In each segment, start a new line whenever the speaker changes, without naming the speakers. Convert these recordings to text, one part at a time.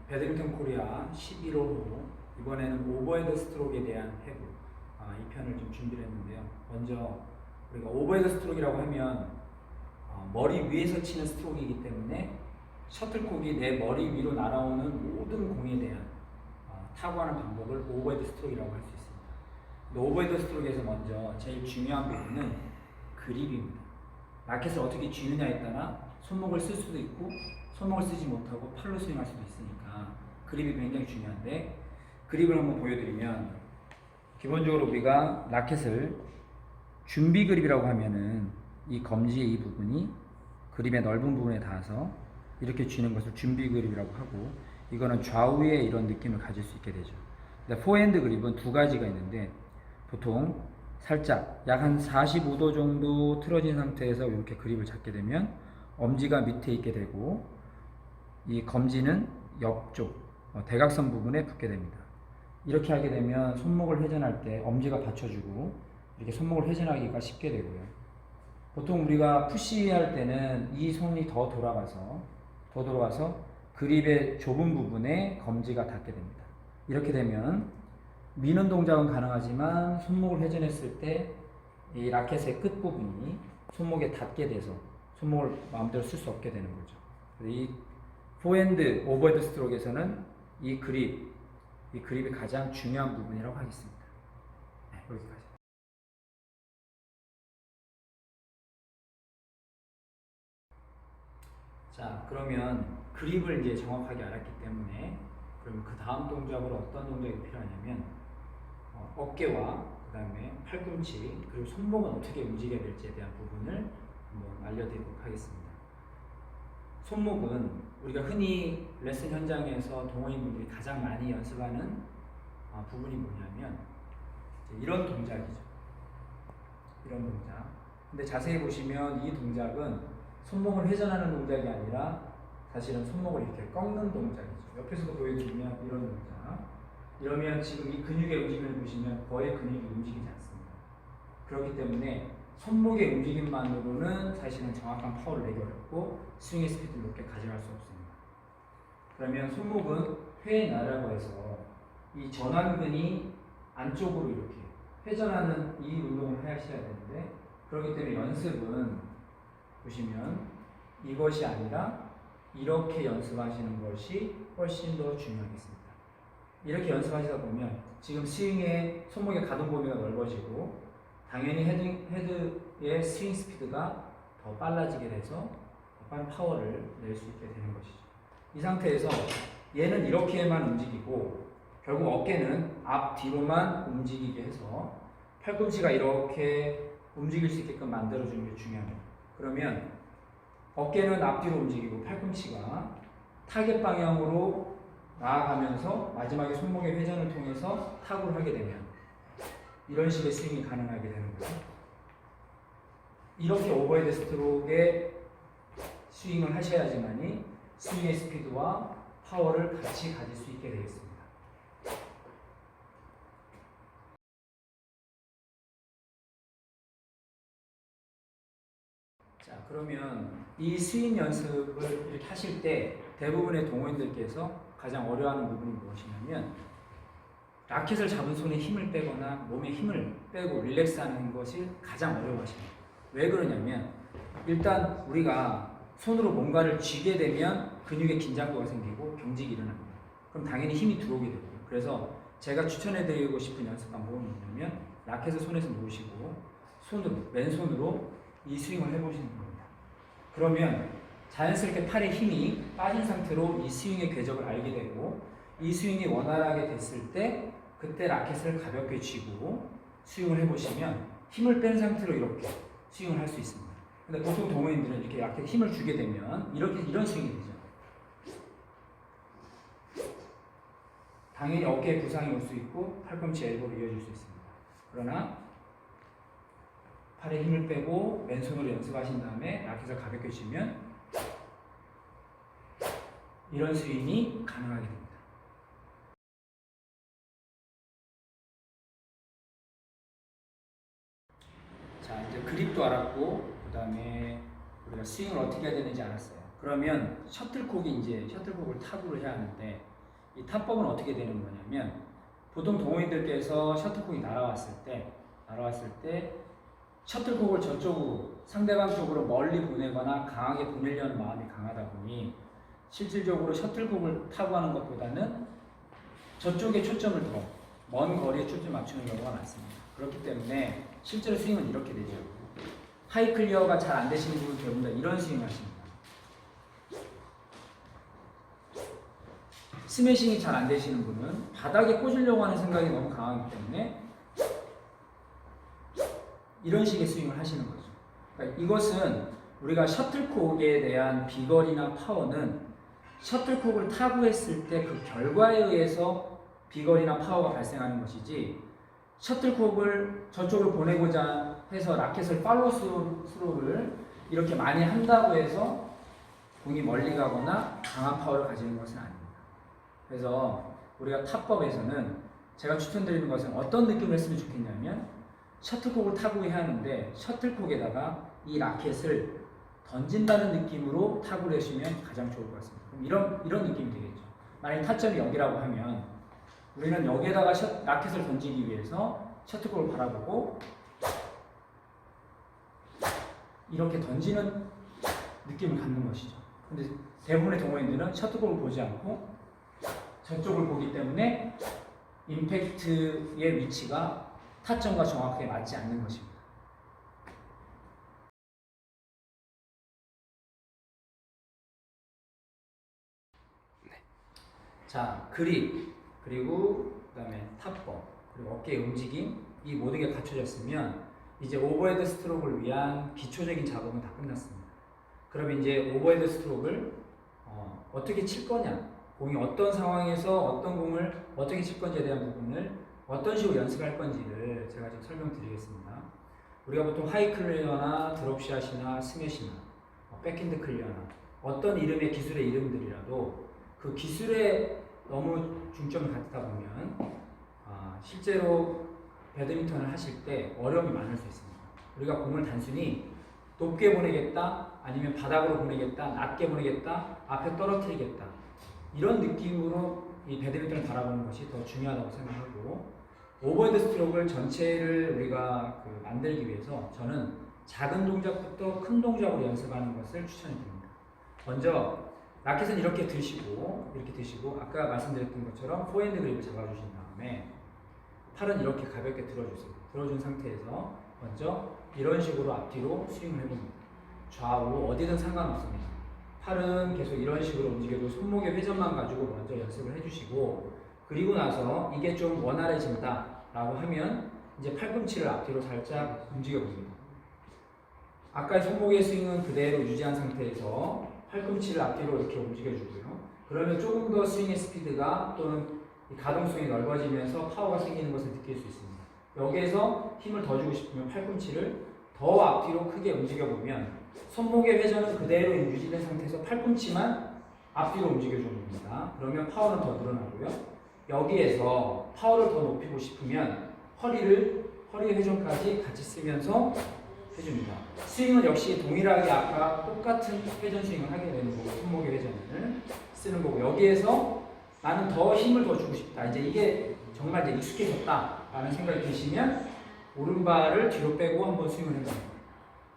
배드민턴 코리아 11호 이번에는 오버헤드 스트로크에 대한 해부 이 편을 좀 준비를 했는데요. 먼저 우리가 오버헤드 스트로크라고 하면 머리 위에서 치는 스트로크이기 때문에 셔틀콕이 내 머리 위로 날아오는 모든 공에 대한 타구하는 방법을 오버헤드 스트로크라고 할 수 있습니다. 근데 오버헤드 스트로크에서 먼저 제일 중요한 부분은 그립입니다. 라켓을 어떻게 쥐느냐에 따라 손목을 쓸 수도 있고 손목을 쓰지 못하고 팔로 스윙할 수도 있으니까 그립이 굉장히 중요한데, 그립을 한번 보여드리면 기본적으로 우리가 라켓을 준비 그립이라고 하면은 이 검지의 이 부분이 그립의 넓은 부분에 닿아서 이렇게 쥐는 것을 준비 그립이라고 하고, 이거는 좌우의 이런 느낌을 가질 수 있게 되죠. 근데 포핸드 그립은 두 가지가 있는데, 보통 살짝 약 한 45도 정도 틀어진 상태에서 이렇게 그립을 잡게 되면 엄지가 밑에 있게 되고 이 검지는 옆쪽 대각선 부분에 붙게 됩니다. 이렇게 하게 되면 손목을 회전할 때 엄지가 받쳐주고 이렇게 손목을 회전하기가 쉽게 되고요. 보통 우리가 푸시할 때는 이 손이 더 돌아가서 그립의 좁은 부분에 검지가 닿게 됩니다. 이렇게 되면 미는 동작은 가능하지만 손목을 회전했을 때 이 라켓의 끝부분이 손목에 닿게 돼서 손목을 마음대로 쓸 수 없게 되는 거죠. 이 포핸드 오버헤드 스트로크에서는 이 그립이 가장 중요한 부분이라고 하겠습니다. 네, 여기까지. 자, 그러면 그립을 이제 정확하게 알았기 때문에 그럼 그 다음 동작으로 어떤 동작이 필요하냐면 어깨와 그 다음에 팔꿈치 그리고 손목은 어떻게 움직여야 될지에 대한 부분을 한번 알려드리도록 하겠습니다. 손목은 우리가 흔히 레슨 현장에서 동호인분들이 가장 많이 연습하는 부분이 뭐냐면 이런 동작이죠. 이런 동작. 근데 자세히 보시면 이 동작은 손목을 회전하는 동작이 아니라 사실은 손목을 이렇게 꺾는 동작이죠. 옆에서도 보여드리면 이런 동작. 이러면 지금 이 근육의 움직임을 보시면 거의 근육이 움직이지 않습니다. 그렇기 때문에 손목의 움직임만으로는 사실은 정확한 파워를 내기 어렵고 스윙의 스피드를 높게 가져갈 수 없습니다. 그러면 손목은 회나라고 해서 이 전완근이 안쪽으로 이렇게 회전하는 이 운동을 하셔야 되는데, 그렇기 때문에 연습은 보시면 이것이 아니라 이렇게 연습하시는 것이 훨씬 더 중요하겠습니다. 이렇게 연습하시다 보면 지금 스윙의 손목의 가동 범위가 넓어지고 당연히 헤드의 스윙 스피드가 더 빨라지게 돼서 더 빠른 파워를 낼 수 있게 되는 것이죠. 이 상태에서 얘는 이렇게만 움직이고 결국 어깨는 앞뒤로만 움직이게 해서 팔꿈치가 이렇게 움직일 수 있게끔 만들어주는 게 중요합니다. 그러면 어깨는 앞뒤로 움직이고 팔꿈치가 타겟 방향으로 나아가면서 마지막에 손목의 회전을 통해서 타구를 하게 되면 이런 식의 스윙이 가능하게 되는 거죠. 이렇게 오버헤드 스트로크의 스윙을 하셔야지만이 스윙의 스피드와 파워를 같이 가질 수 있게 되겠습니다. 자, 그러면 이 스윙 연습을 이렇게 하실 때 대부분의 동호인들께서 가장 어려워하는 부분이 무엇이냐면 라켓을 잡은 손에 힘을 빼거나 몸에 힘을 빼고 릴렉스하는 것이 가장 어려워하십니다. 왜 그러냐면 일단 우리가 손으로 뭔가를 쥐게 되면 근육에 긴장도가 생기고 경직이 일어납니다. 그럼 당연히 힘이 들어오게 되고요. 그래서 제가 추천해드리고 싶은 연습 방법은 뭐냐면 라켓을 손에서 놓으시고 왼손으로 이 스윙을 해보시는 겁니다. 그러면 자연스럽게 팔에 힘이 빠진 상태로 이 스윙의 궤적을 알게 되고 이 스윙이 원활하게 됐을 때 그때 라켓을 가볍게 쥐고 스윙을 해보시면 힘을 뺀 상태로 이렇게 스윙을 할 수 있습니다. 근데 보통 동호인들은 이렇게 라켓에 힘을 주게 되면 이런 스윙이 되죠. 당연히 어깨에 부상이 올 수 있고 팔꿈치 엘보로 이어질 수 있습니다. 그러나 팔에 힘을 빼고 왼손으로 연습하신 다음에 라켓을 가볍게 쥐면 이런 스윙이 가능하게 됩니다. 자, 이제 그립도 알았고 그 다음에 우리가 스윙을 어떻게 해야 되는지 알았어요. 그러면 셔틀콕을 타구를 해야 하는데 이 탑법은 어떻게 되는 거냐면 보통 동호인들께서 셔틀콕이 날아왔을 때 셔틀콕을 저쪽으로 상대방 쪽으로 멀리 보내거나 강하게 보내려는 마음이 강하다 보니 실질적으로 셔틀콕을 타고 하는 것보다는 저쪽에 초점을 더 먼 거리에 초점 맞추는 경우가 많습니다. 그렇기 때문에 실제로 스윙은 이렇게 되죠. 하이 클리어가 잘 안 되시는 분은 대부분 이런 스윙을 하십니다. 스매싱이 잘 안 되시는 분은 바닥에 꽂으려고 하는 생각이 너무 강하기 때문에 이런 식의 스윙을 하시는 거죠. 그러니까 이것은 우리가 셔틀콕에 대한 비거리나 파워는 셔틀콕을 타고 했을 때 그 결과에 의해서 비거리나 파워가 발생하는 것이지 셔틀콕을 저쪽으로 보내고자 해서 라켓을 팔로우 스로를 이렇게 많이 한다고 해서 공이 멀리 가거나 강한 파워를 가지는 것은 아닙니다. 그래서 우리가 탑법에서는 제가 추천드리는 것은 어떤 느낌을 했으면 좋겠냐면 셔틀콕을 타고 해야 하는데 셔틀콕에다가 이 라켓을 던진다는 느낌으로 타구를 해주시면 가장 좋을 것 같습니다. 그럼 이런 느낌이 되겠죠. 만약 타점이 여기라고 하면 우리는 여기에다가 라켓을 던지기 위해서 셔틀콕을 바라보고 이렇게 던지는 느낌을 갖는 것이죠. 근데 대부분의 동호인들은 셔틀콕을 보지 않고 저쪽을 보기 때문에 임팩트의 위치가 타점과 정확하게 맞지 않는 것입니다. 자, 그립, 그리고 그다음에 탑법, 그리고 어깨의 움직임, 이 모든 게 갖춰졌으면 이제 오버헤드 스트로크를 위한 기초적인 작업은 다 끝났습니다. 그럼 이제 오버헤드 스트로크를 어떻게 칠 거냐, 공이 어떤 상황에서 어떤 공을 어떻게 칠 건지에 대한 부분을 어떤 식으로 연습할 건지를 제가 좀 설명드리겠습니다. 우리가 보통 하이 클리어나 드롭샷이나 스매시나 백핸드 클리어나 어떤 이름의 기술의 이름들이라도 그 기술에 너무 중점을 갖다 보면 실제로 배드민턴을 하실 때 어려움이 많을 수 있습니다. 우리가 공을 단순히 높게 보내겠다, 아니면 바닥으로 보내겠다, 낮게 보내겠다, 앞에 떨어뜨리겠다 이런 느낌으로 이 배드민턴을 바라보는 것이 더 중요하다고 생각하고 오버헤드 스트로크를 전체를 우리가 만들기 위해서 저는 작은 동작부터 큰 동작으로 연습하는 것을 추천드립니다. 먼저 라켓은 이렇게 드시고 아까 말씀드렸던 것처럼 포핸드 그립을 잡아주신 다음에 팔은 이렇게 가볍게 들어주세요. 들어준 상태에서 먼저 이런 식으로 앞뒤로 스윙을 해봅니다. 좌우 어디든 상관없습니다. 팔은 계속 이런 식으로 움직여도 손목의 회전만 가지고 먼저 연습을 해주시고 그리고 나서 이게 좀 원활해진다 라고 하면 이제 팔꿈치를 앞뒤로 살짝 움직여 봅니다. 아까의 손목의 스윙은 그대로 유지한 상태에서 팔꿈치를 앞뒤로 이렇게 움직여주고요. 그러면 조금 더 스윙의 스피드가 또는 가동성이 넓어지면서 파워가 생기는 것을 느낄 수 있습니다. 여기에서 힘을 더 주고 싶으면 팔꿈치를 더 앞뒤로 크게 움직여보면 손목의 회전은 그대로 유지된 상태에서 팔꿈치만 앞뒤로 움직여줍니다. 그러면 파워는 더 늘어나고요. 여기에서 파워를 더 높이고 싶으면 허리의 회전까지 같이 쓰면서 해줍니다. 스윙은 역시 동일하게 아까 똑같은 회전 스윙을 하게 되는 거고 손목의 회전을 쓰는 거고 여기에서 나는 더 힘을 더 주고 싶다. 이제 이게 정말 이제 익숙해졌다라는 생각이 드시면 오른발을 뒤로 빼고 한번 스윙을 해봅니다.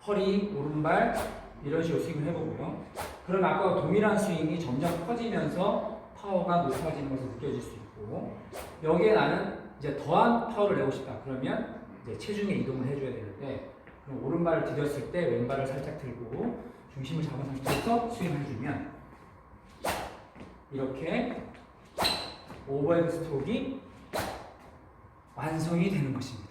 허리, 오른발 이런 식으로 스윙을 해보고요. 그럼 아까와 동일한 스윙이 점점 커지면서 파워가 높아지는 것을 느껴질 수 있고 여기에 나는 이제 더한 파워를 내고 싶다. 그러면 이제 체중의 이동을 해줘야 되는데 그럼 오른발을 디뎠을 때 왼발을 살짝 들고 중심을 잡은 상태에서 스윙을 해주면 이렇게 오버헤드 스트로크가 완성이 되는 것입니다.